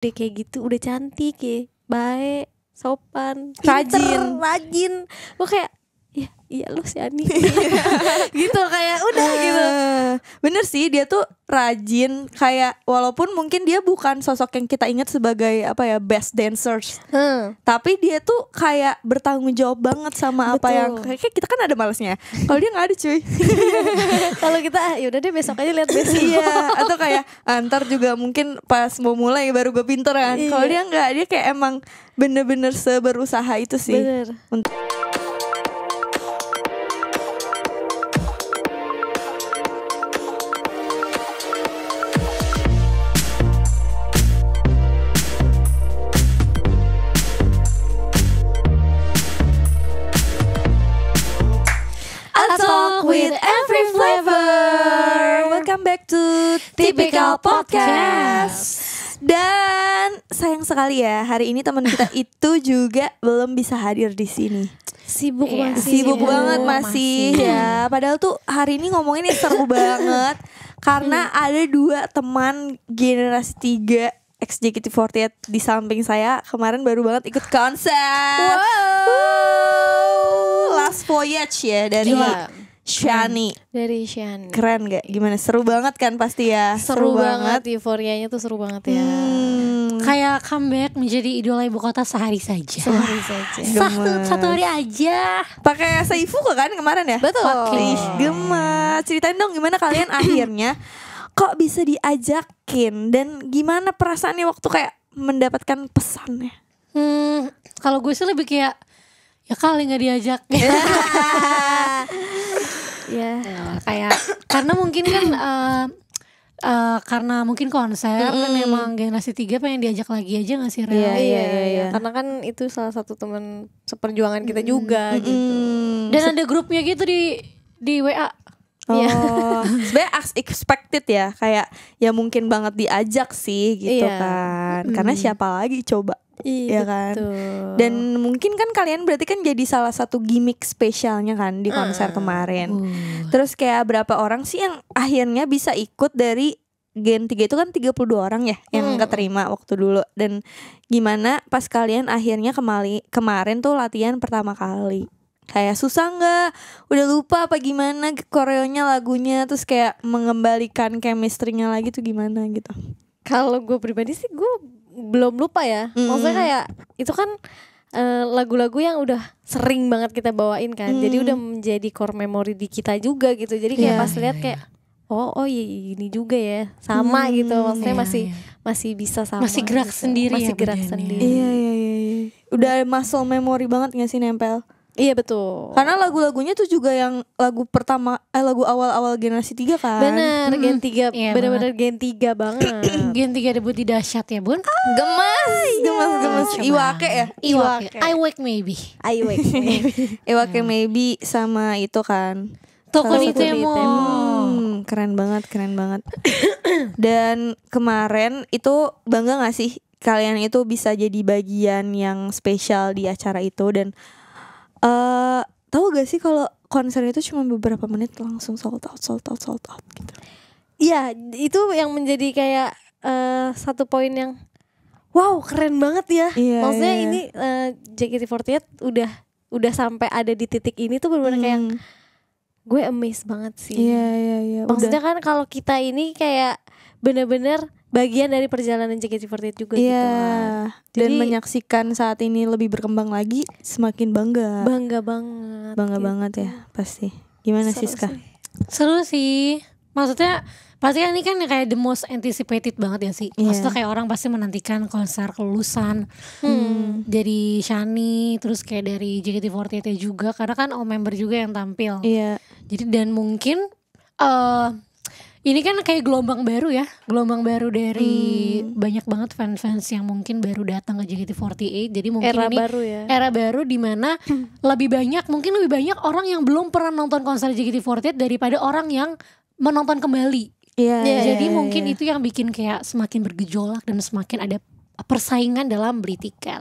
udah kayak gitu, udah cantik ya, baik, sopan, Rajin. Gue kayak ya iya lu si Ani gitu, kayak udah gitu. Bener sih, dia tuh rajin. Kayak walaupun mungkin dia bukan sosok yang kita ingat sebagai apa ya, best dancers, tapi dia tuh kayak bertanggung jawab banget sama apa yang kayak kita kan ada malesnya. Kalau dia nggak ada cuy. Kalau kita ya udah deh besok aja lihat besok. Iya, atau kayak ntar juga mungkin pas mau mulai baru gue pinter kan. Kalau dia nggak, dia kayak emang bener-bener seberusaha itu sih. Bener. With every flavor. Welcome back to Typical Podcast. Dan sayang sekali ya, hari ini teman kita itu juga belum bisa hadir di sini. Sibuk banget masih ya. Padahal tuh hari ini ngomongin seru banget karena ada dua teman generasi 3 ex-JKT48 di samping saya. Kemarin baru banget ikut konser. Last Voyage ya dari Shani. Dari Shani. Keren gak? Gimana? Seru banget kan pasti ya. Seru banget. Euforianya tuh seru banget ya. Kayak comeback menjadi idola ibu kota sehari saja. Satu hari aja. Pakai Saifu kan kemarin ya? Betul. Gemes. Ceritain dong gimana kalian akhirnya kok bisa diajakin, dan gimana perasaannya waktu kayak mendapatkan pesannya? Kalau gue sih lebih kayak ya kali nggak diajak. Ya. Kayak karena mungkin kan karena mungkin konser kan emang generasi 3 pengen diajak lagi aja nggak sih? Iya. Karena kan itu salah satu teman seperjuangan kita juga gitu. Dan ada grupnya gitu di WA. Sebenarnya as expected ya, kayak ya mungkin banget diajak sih gitu kan. Karena siapa lagi coba? Iya kan. Dan mungkin kan kalian berarti kan jadi salah satu gimmick spesialnya kan di konser kemarin. Terus kayak berapa orang sih yang akhirnya bisa ikut dari Gen 3 itu kan 32 orang ya yang keterima waktu dulu. Dan gimana pas kalian akhirnya kemarin tuh latihan pertama kali? Kayak susah nggak? Udah lupa apa gimana koreonya, lagunya, terus kayak mengembalikan chemistry-nya lagi tuh gimana gitu? Kalau gue pribadi sih gue belum lupa ya. Maksudnya kayak itu kan lagu-lagu yang udah sering banget kita bawain kan. Jadi udah menjadi core memory di kita juga gitu. Jadi kayak pas lihat kayak oh iya ini juga ya. Sama gitu. Maksudnya masih bisa sama. Masih gerak gitu. sendiri. Masih ya gerak badannya. sendiri. Iya. Udah muscle memory banget gak sih nempel? Iya betul. Karena lagu-lagunya tuh juga yang lagu pertama lagu awal-awal generasi 3 kan. Bener, Gen 3 Iya, bener-bener Gen 3 banget. Gen 3 debut di Dahsyat ya Bun. Gemes. Iwake ya? I Wake Maybe. Iwake Maybe sama itu kan Tokonitemo. Keren banget. Dan kemarin itu bangga gak sih kalian itu bisa jadi bagian yang spesial di acara itu? Dan tahu gak sih kalau konser itu cuma beberapa menit langsung sold out gitu? Iya, itu yang menjadi kayak satu poin yang wow keren banget ya. Maksudnya ini JKT48 udah sampai ada di titik ini tuh benar-benar kayak gue amazed banget sih. Iya. Maksudnya kan kalau kita ini kayak benar-benar bagian dari perjalanan JKT48 juga gitu. Dan Jadi, menyaksikan saat ini lebih berkembang lagi semakin bangga. Bangga banget. Bangga banget ya pasti. Gimana Siska? Seru sih. Maksudnya pasti ini kan kayak the most anticipated banget ya sih. Maksudnya kayak orang pasti menantikan konser kelulusan dari Shani, terus kayak dari JKT48 juga, karena kan all member juga yang tampil. Iya. Jadi dan mungkin ini kan kayak gelombang baru ya, gelombang baru dari banyak banget fans-fans yang mungkin baru datang ke JKT48. Jadi mungkin era ini baru ya. era baru di mana lebih banyak orang yang belum pernah nonton konser JKT48 daripada orang yang menonton kembali. Jadi mungkin itu yang bikin kayak semakin bergejolak dan semakin ada persaingan dalam beli tiket.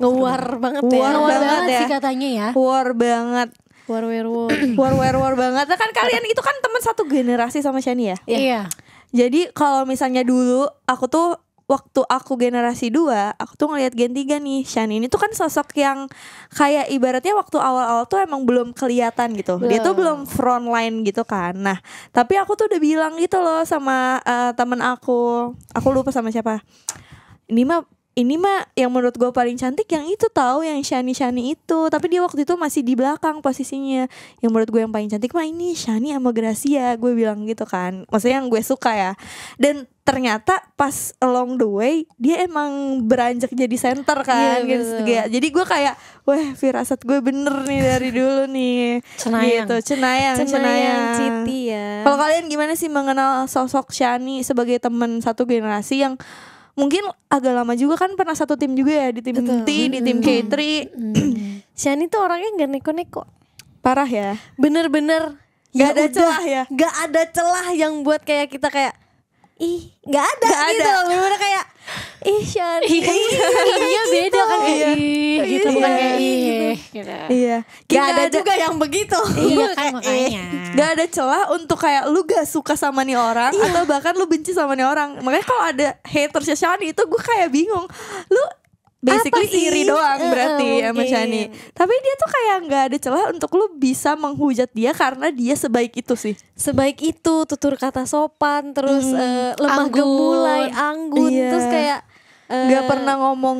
Ngewar banget ya. War banget sih katanya ya. War banget. War banget. Nah, kan kalian itu kan teman satu generasi sama Shani ya? Iya. Jadi kalau misalnya dulu aku tuh waktu aku generasi 2, aku tuh ngelihat Gen 3 nih. Shani ini tuh kan sosok yang kayak ibaratnya waktu awal-awal tuh emang belum kelihatan gitu. Dia tuh belum front line gitu kan. Nah, tapi aku tuh udah bilang gitu loh sama temen aku lupa sama siapa. Ini mah yang menurut gue paling cantik yang itu tahu, yang Shani itu. Tapi dia waktu itu masih di belakang posisinya. Yang menurut gue yang paling cantik mah ini Shani sama Gracia, gue bilang gitu kan. Maksudnya yang gue suka ya. Dan ternyata pas along the way dia emang beranjak jadi center kan, gitu. Jadi gue kayak, wah firasat gue bener nih dari dulu nih. Cenayang. Gitu, cenayang. Citi ya. Kalau kalian gimana sih mengenal sosok Shani sebagai teman satu generasi yang mungkin agak lama juga kan, pernah satu tim juga ya, di tim T, di tim K3. Shani tuh orangnya gak neko-neko. Parah ya. Bener-bener gak ada celah ya. Gak ada celah yang buat kayak kita kayak gak ada gitu. Bener-bener kayak Shani. Iya beda kan kayak gitu, bukan kayak gitu. Iya. Gak ada juga yang begitu. Iya kan makanya. Gak ada celah untuk kayak lu gak suka sama nih orang, atau bahkan lu benci sama nih orang. Makanya kalau ada hatersnya Shani itu gue kayak bingung. Lu basically iri doang berarti sama Shani. Tapi dia tuh kayak gak ada celah untuk lu bisa menghujat dia karena dia sebaik itu sih. Sebaik itu, tutur kata sopan, terus lemah gemulai, anggun, terus kayak gak pernah ngomong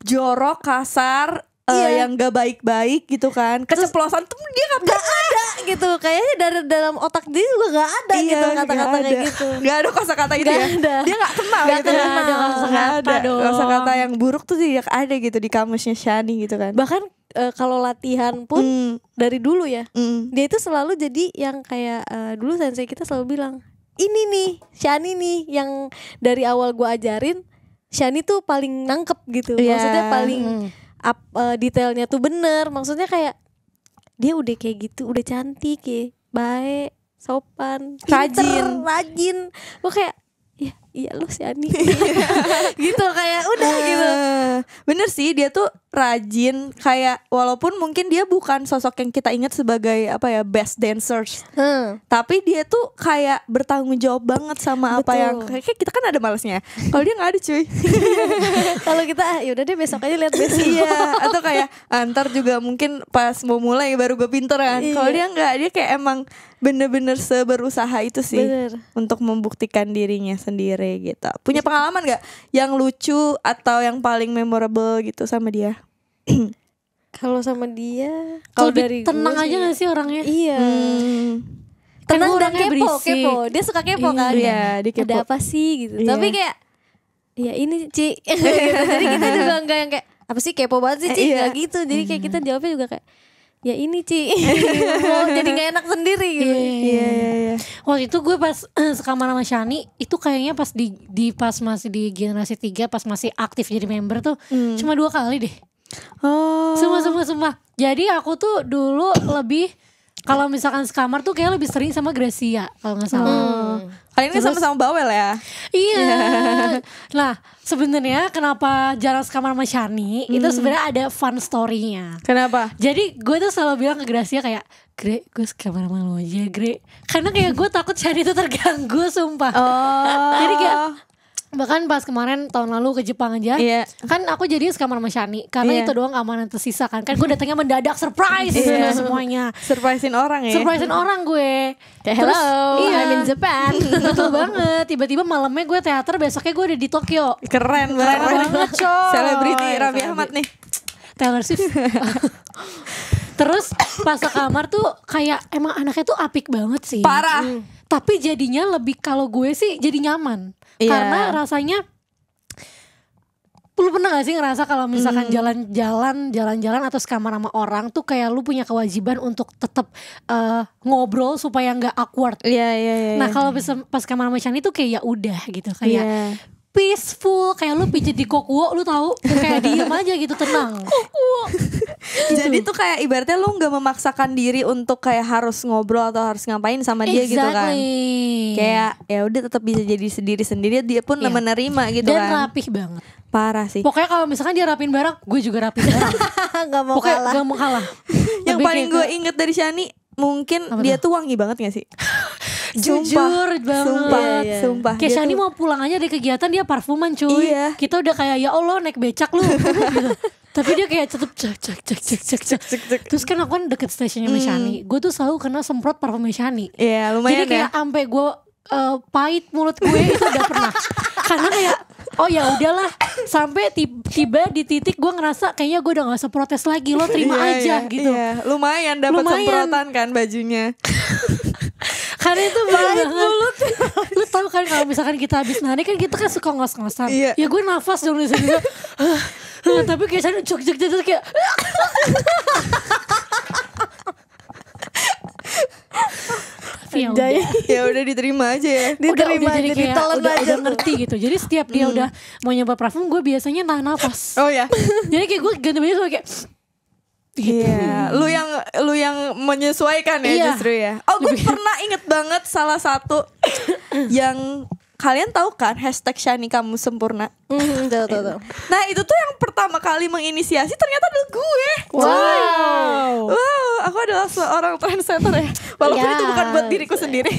jorok, kasar, yang gak baik-baik gitu kan. Keceplosan tuh dia gak ada gitu. Kayaknya dari dalam otak dia juga gak ada gitu kata-kata kayak gitu. Gak ada kosakata itu ya. Dia gak kenal gitu. Gak ada kosakata yang buruk tuh tidak ada gitu di kamusnya Shani gitu kan. Bahkan kalau latihan pun dari dulu ya, dia itu selalu jadi yang kayak dulu sensei kita selalu bilang, ini nih Shani nih yang dari awal gue ajarin, Shani tuh paling nangkep gitu. Maksudnya paling detailnya tuh bener. Maksudnya kayak dia udah kayak gitu, udah cantik ya, baik, sopan, rajin. Gue kayak iya lu Shani gitu, kayak udah gitu. Bener sih, dia tuh rajin, kayak walaupun mungkin dia bukan sosok yang kita ingat sebagai apa ya, best dancers, tapi dia tuh kayak bertanggung jawab banget sama apa yang kayak kita kan ada malesnya. Kalau dia nggak ada cuy. Kalau kita yaudah deh besok aja lihat besok. Iya, atau kayak ntar juga mungkin pas mau mulai baru gue pinter kan. Kalau dia nggak, dia kayak emang bener-bener seberusaha itu sih untuk membuktikan dirinya sendiri gitu. Punya pengalaman gak yang lucu atau yang paling memorable gitu sama dia? Kalau sama dia, kalau dari tenang aja gak sih orangnya? Iya. Tenang dan kepo. Dia suka kepo kan. Iya, dia kepo. Ada apa sih gitu. Tapi kayak ya ini Ci gitu. Jadi kita juga gak yang kayak apa sih kepo banget sih Ci, gak gitu. Jadi kayak kita jawabnya juga kayak ya ini Ci. Jadi gak enak sendiri gitu. Iya. Waktu itu gue pas sekamar sama Shani, itu kayaknya pas di pas masih di generasi 3, pas masih aktif jadi member tuh cuma 2 kali deh. Sumpah. Jadi aku tuh dulu lebih, kalau misalkan sekamar tuh kayak lebih sering sama Gracia kalau nggak salah. Kalian kan sama-sama bawel ya. Iya. Nah sebenarnya kenapa jarang sekamar sama Shani, itu sebenarnya ada fun story-nya. Kenapa? Jadi gue tuh selalu bilang ke Gracia kayak, Gre, gue sekamar sama lo aja Gre, karena kayak gue takut Shani itu terganggu, sumpah. Jadi kayak bahkan pas kemarin tahun lalu ke Jepang aja, kan aku jadi sekamar sama Shani karena itu doang keamanan tersisa kan. Kan gue datangnya mendadak, surprise semuanya. Surprisein orang ya. Surprisein orang gue. Kayak hello, I'm in Japan. Betul banget. Tiba-tiba malamnya gue teater, besoknya gue udah di Tokyo. Keren banget coy. Selebriti Raffi Ahmad nih. Taylor Swift. Terus pas sekamar tuh kayak emang anaknya tuh apik banget sih. Parah. Tapi jadinya lebih, kalau gue sih jadi nyaman. Karena rasanya, lu pernah gak sih ngerasa kalau misalkan jalan-jalan atau sekamar sama orang tuh kayak lu punya kewajiban untuk tetap ngobrol supaya nggak awkward. Iya. Nah kalau pas kamar sama Shani tuh kayak ya udah gitu, kayak peaceful, kayak lu pijit di kokuo, lu tahu, kayak diem aja gitu, tenang. Kokuo. Jadi tuh kayak ibaratnya lu nggak memaksakan diri untuk kayak harus ngobrol atau harus ngapain sama dia gitu kan. Kayak ya udah tetap bisa jadi sendiri-sendiri, dia pun menerima gitu. Dan kan. rapih banget. Parah sih. Pokoknya kalau misalkan dia rapiin barang, gue juga rapiin barang. Gak mau kalah. Yang paling gue inget dari Shani, mungkin dia tuh wangi banget gak sih? Jujur banget. Sumpah. Kayak Shani mau pulang aja dari kegiatan dia parfuman cuy. Iya. Kita udah kayak ya Allah naik becak lu gitu. Tapi dia kayak tetep cek. Terus kan aku kan deket stasiunnya sama Shani. Gue tuh selalu kena semprot parfumnya Shani. Iya lumayan. Jadi kayak sampai gue pahit mulut gue itu udah pernah. Karena kayak oh ya udahlah, sampai tiba di titik gue ngerasa kayaknya gue udah gak usah protes lagi, lo terima aja gitu. Iya. Lumayan dapat semprotan kan bajunya. Karena itu banget mulut. Lu tahu kan kalau misalkan kita habis nari kan kita kan suka ngos-ngosan. Iya. Ya gue nafas dong di sini. Tapi kayak saya cuk kayak ya udah diterima aja ya. Diterima jadi kayak ditelan aja udah ngerti gitu. Jadi setiap dia udah mau nyoba parfum gue biasanya tahan nafas. Oh ya. Jadi kayak gue ganti baju kayak gitu. Iya, lu yang menyesuaikan ya justru ya. Oh, gue pernah inget banget salah satu yang kalian tahu kan hashtag Shani kamu sempurna. Tahu. Nah itu tuh yang pertama kali menginisiasi ternyata adalah gue. wow, aku adalah seorang trendsetter ya. Walaupun itu bukan buat diriku sendiri,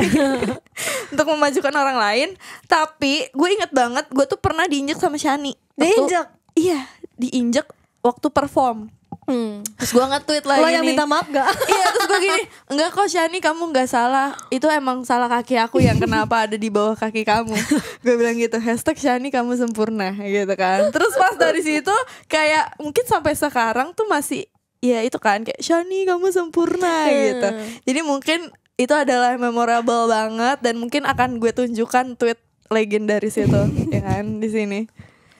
untuk memajukan orang lain. Tapi gue inget banget, gue tuh pernah diinjek sama Shani. Diinjek? Iya, diinjek waktu perform. Terus gue nge-tweet lagi. Lo yang minta maaf gak? Iya, terus gue gini, enggak kok Shani, kamu gak salah. Itu emang salah kaki aku yang kenapa ada di bawah kaki kamu. Gue bilang gitu, hashtag Shani kamu sempurna gitu kan. Terus pas dari situ kayak mungkin sampai sekarang tuh masih ya itu kan kayak Shani kamu sempurna gitu. Jadi mungkin itu adalah memorable banget dan mungkin akan gue tunjukkan tweet legendaris itu ya kan di sini.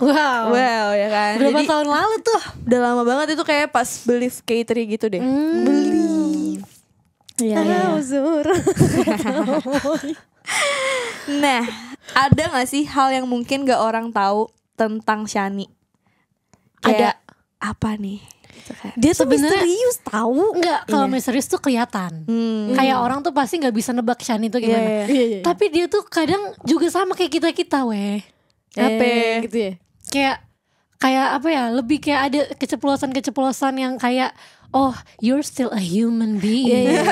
Wow ya kan. Berapa jadi, tahun lalu tuh? Udah lama banget itu kayak pas Believe K3 gitu deh. Believe. Iya. Nah, ada gak sih hal yang mungkin gak orang tahu tentang Shani? Kayak apa nih? Dia tuh misterius tahu. Enggak, kalau misterius tuh kelihatan. Kayak orang tuh pasti nggak bisa nebak Shani tuh gimana. Iya. Tapi dia tuh kadang juga sama kayak kita weh. Apa gitu ya? Kayak apa ya? Lebih kayak ada keceplosan yang kayak oh, you're still a human being. Iya.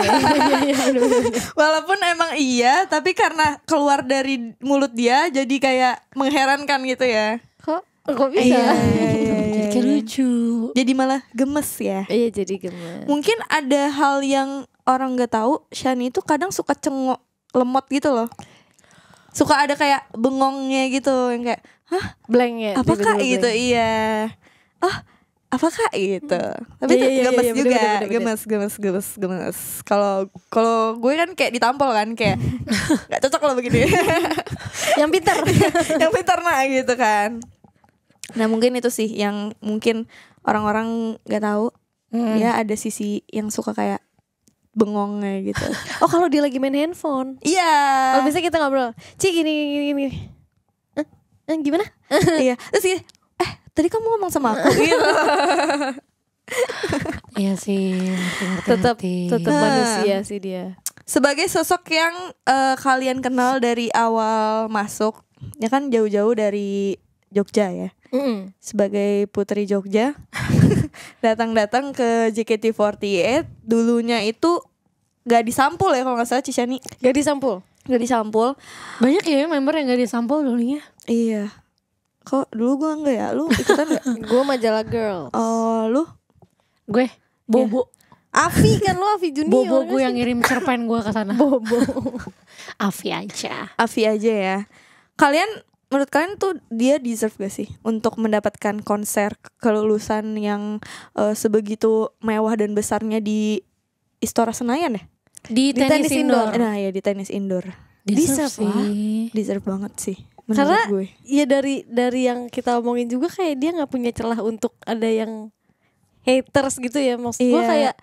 Walaupun emang iya, tapi karena keluar dari mulut dia jadi kayak mengherankan gitu ya. Kok bisa? Jadi kayak lucu. Jadi malah gemes ya. Iya, jadi gemes. Mungkin ada hal yang orang nggak tahu, Shani itu kadang suka cengok, lemot gitu loh. Suka ada kayak bengongnya gitu yang kayak blank ya. Apa kak gitu, iya. Apa kak gitu. Tapi itu gemes juga, gemes. Kalau gue kan kayak ditampol kan kayak nggak cocok loh begini. Yang pintar nah gitu kan. Nah mungkin itu sih yang mungkin orang-orang nggak tahu. Ya ada sisi yang suka kayak bengongnya gitu. Oh kalau dia lagi main handphone. Iya. Kalau misalnya kita ngobrol, Ci gini. Gimana? Iya. Terus gini, tadi kamu ngomong sama aku gitu. Iya sih, tetap manusia sih dia. Sebagai sosok yang kalian kenal dari awal masuk, ya kan jauh-jauh dari Jogja ya. Sebagai putri Jogja, datang ke JKT48, dulunya itu gak disampul ya kalau nggak salah Shani. Gak disampul. Banyak ya member yang gak disampul dulunya. Iya. Kok dulu gue enggak ya? Lu ikutan gak? Gue majalah Girls. Oh lu? Gue Bobo. Afi kan lu, Afi Junior. Bobo gue yang ngirim cerpen gue ke sana. Bobo. Afi aja ya. Menurut kalian tuh dia deserve gak sih untuk mendapatkan konser kelulusan yang sebegitu mewah dan besarnya di Istora Senayan ya? Di tenis indoor. Nah ya di tenis indoor. Deserve banget sih. Karena gue. Ya dari yang kita omongin juga kayak dia nggak punya celah untuk ada yang haters gitu ya. Maksud gue kayak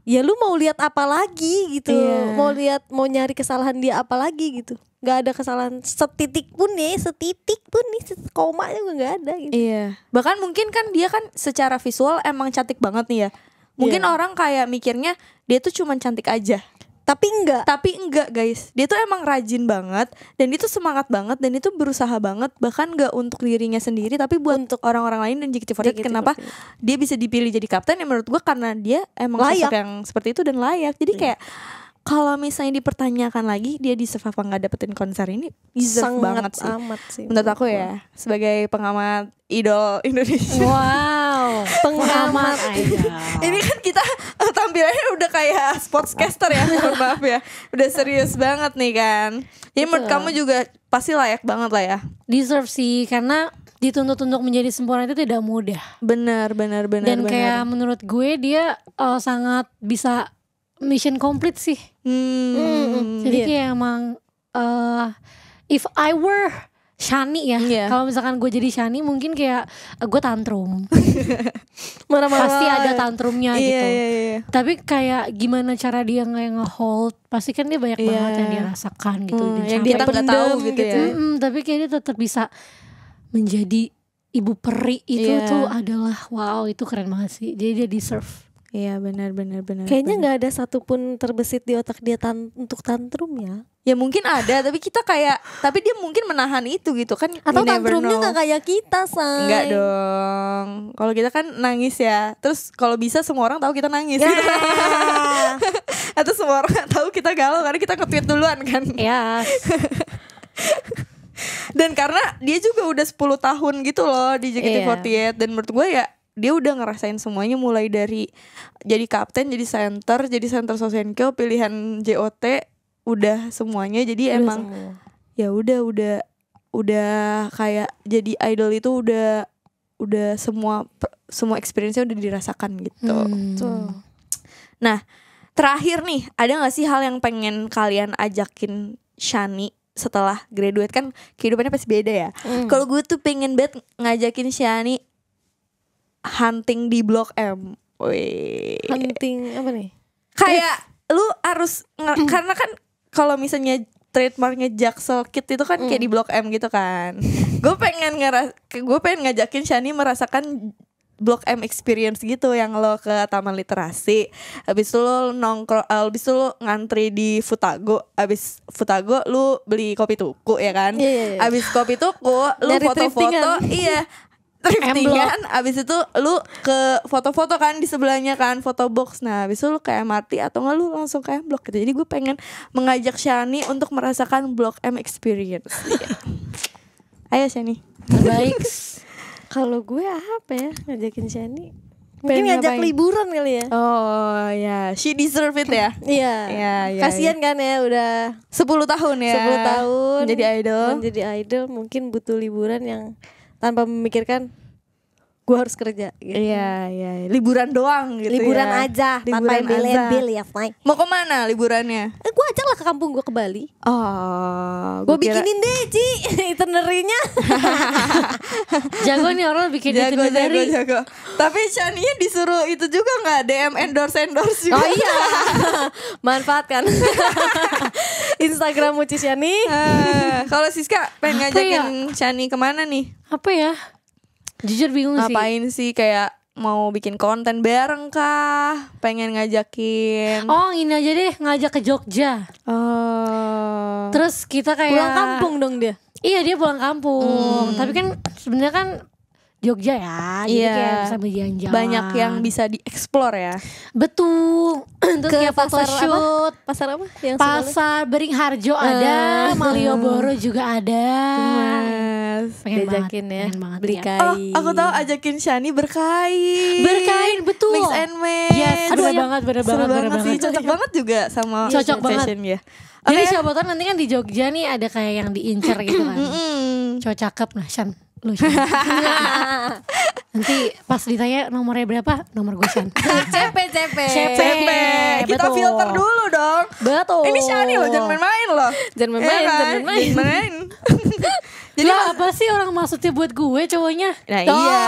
ya lu mau lihat apa lagi gitu. Mau nyari kesalahan dia apa lagi gitu. Gak ada kesalahan setitik pun nih, koma juga gak ada gitu. Iya. Bahkan mungkin kan dia kan secara visual emang cantik banget nih ya. Mungkin orang kayak mikirnya dia tuh cuma cantik aja. Tapi enggak guys. Dia tuh emang rajin banget. Dan dia tuh semangat banget. Dan dia tuh berusaha banget. Bahkan gak untuk dirinya sendiri, tapi buat untuk orang-orang lain dan JKT48. Kenapa dia bisa dipilih jadi kapten? Ya menurut gue karena dia emang sosok yang seperti itu dan layak. Jadi kayak kalau misalnya dipertanyakan lagi dia deserve apa nggak dapetin konser ini, deserve banget sih. Amat sih menurut aku ya, sebagai pengamat idol Indonesia. Wow, pengamat aja. Ini kan kita tampilannya udah kayak sportscaster ya, mohon maaf ya. Udah serius banget nih kan. Jadi menurut kamu juga pasti layak banget lah ya. Deserve sih, karena dituntut untuk menjadi sempurna itu tidak mudah. Benar. Dan kayak menurut gue dia sangat bisa mission complete sih. Jadi kayak emang if I were Shani ya, kalau misalkan gue jadi Shani mungkin kayak gue tantrum. Pasti ada tantrumnya gitu. Tapi kayak gimana cara dia nge-hold, pasti kan dia banyak banget yang dia rasakan gitu. Yang dia nggak tahu gitu ya. Tapi kayak dia tetap bisa menjadi ibu peri itu tuh adalah wow, itu keren banget sih. Jadi dia deserve. Iya benar. Kayaknya nggak ada satupun terbesit di otak dia untuk tantrum ya. Ya mungkin ada, tapi kita kayak, tapi dia mungkin menahan itu gitu kan. Atau tantrumnya nggak kayak kita, say. Enggak dong. Kalau kita kan nangis ya. Terus kalau bisa semua orang tahu kita nangis. Gitu. Atau semua orang tahu kita galau karena kita nge-tweet duluan kan. Yes. Dan karena dia juga udah 10 tahun gitu loh di JKT48. Dan menurut gue ya dia udah ngerasain semuanya, mulai dari jadi kapten, jadi center Sosenkyo, pilihan JOT, udah semuanya. Jadi udah emang semua. Ya udah kayak jadi idol itu udah semua experience-nya udah dirasakan gitu. Nah, terakhir nih, ada gak sih hal yang pengen kalian ajakin Shani setelah graduate? Kan kehidupannya pasti beda ya. Kalau gue tuh pengen banget ngajakin Shani hunting di Blok M. Hunting apa nih? Kayak lu harus karena kan kalau misalnya trademarknya Jaksel Kid itu kan kayak di Blok M gitu kan. Gue pengen ngajakin Shani merasakan Blok M experience gitu, yang lo ke Taman Literasi, habis itu lo nongkrong, habis itu lo ngantri di Futago, habis Futago lu beli kopi tuku ya kan. Habis kopi tuku lu foto-foto, driftingan, abis itu lu ke foto-foto kan di sebelahnya kan, foto box. Nah abis itu lu ke MRT atau nggak lu langsung ke M Block gitu. Jadi gue pengen mengajak Shani untuk merasakan Blok M experience. Ayo Shani. Baik. Kalau gue apa ya ngajakin Shani? Mungkin ngajak liburan kali ya. Oh ya, she deserve it ya. Iya. Kasian kan ya udah 10 tahun ya. 10 tahun Menjadi idol. Mungkin butuh liburan yang tanpa memikirkan gue harus kerja gitu. Iya, liburan doang gitu. Liburan aja, tanpa embel-embel ya, Fly. Mau kemana liburannya? Gue ajak lah ke kampung gue, ke Bali. Oh, gue bikinin deh, Ci, itinerary-nya. Jago nih orang bikin itinerary. Jago. Tapi Shani-nya disuruh itu juga nggak, DM endorse juga. Oh iya. Manfaatkan Instagram Uci Shani. Kalau Siska pengen ngajakin Shani kemana nih? Apa ya? Jujur bingung sih. Ngapain sih, kayak mau bikin konten bareng kah? Pengen ngajakin? Oh ini aja deh, ngajak ke Jogja. Terus kita kayak pulang kampung dong dia. Iya dia pulang kampung. Tapi kan sebenarnya kan Jogja ya, jadi kayak bisa berjalan-jalan. Banyak yang bisa dieksplor ya. Betul. Terus kayak photoshoot. Pasar apa? Yang Pasar Beringharjo ada, Malioboro juga ada. Pengen diajakin ya, beli kain. Oh, aku tahu, ajakin Shani berkain. Betul. Mix and match. Yes, bener banget sih. Cocok banget juga sama fashion ya. Jadi siapa tahu nanti kan di Jogja nih ada kayak yang diincer gitu kan. Cowok cakep, nah Shan, lu Shan. Nanti pas ditanya nomornya berapa, nomor gue Shan. CP. Kita filter dulu dong. Betul. Ini Shani loh, jangan main-main loh. Jangan main. Jadi apa sih orang maksudnya buat gue cowoknya? Nah iya.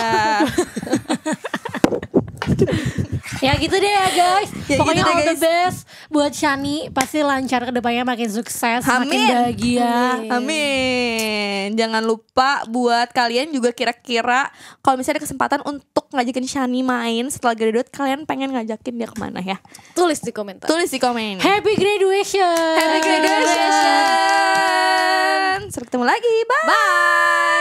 Ya gitu deh ya guys. Pokoknya gitu all deh, the best buat Shani, pasti lancar ke depannya, makin sukses, makin bahagia. Amin. Jangan lupa buat kalian juga kira-kira kalau misalnya ada kesempatan untuk ngajakin Shani main setelah graduate, kalian pengen ngajakin dia kemana ya? Tulis di komentar. Happy graduation. Sampai ketemu lagi. Bye.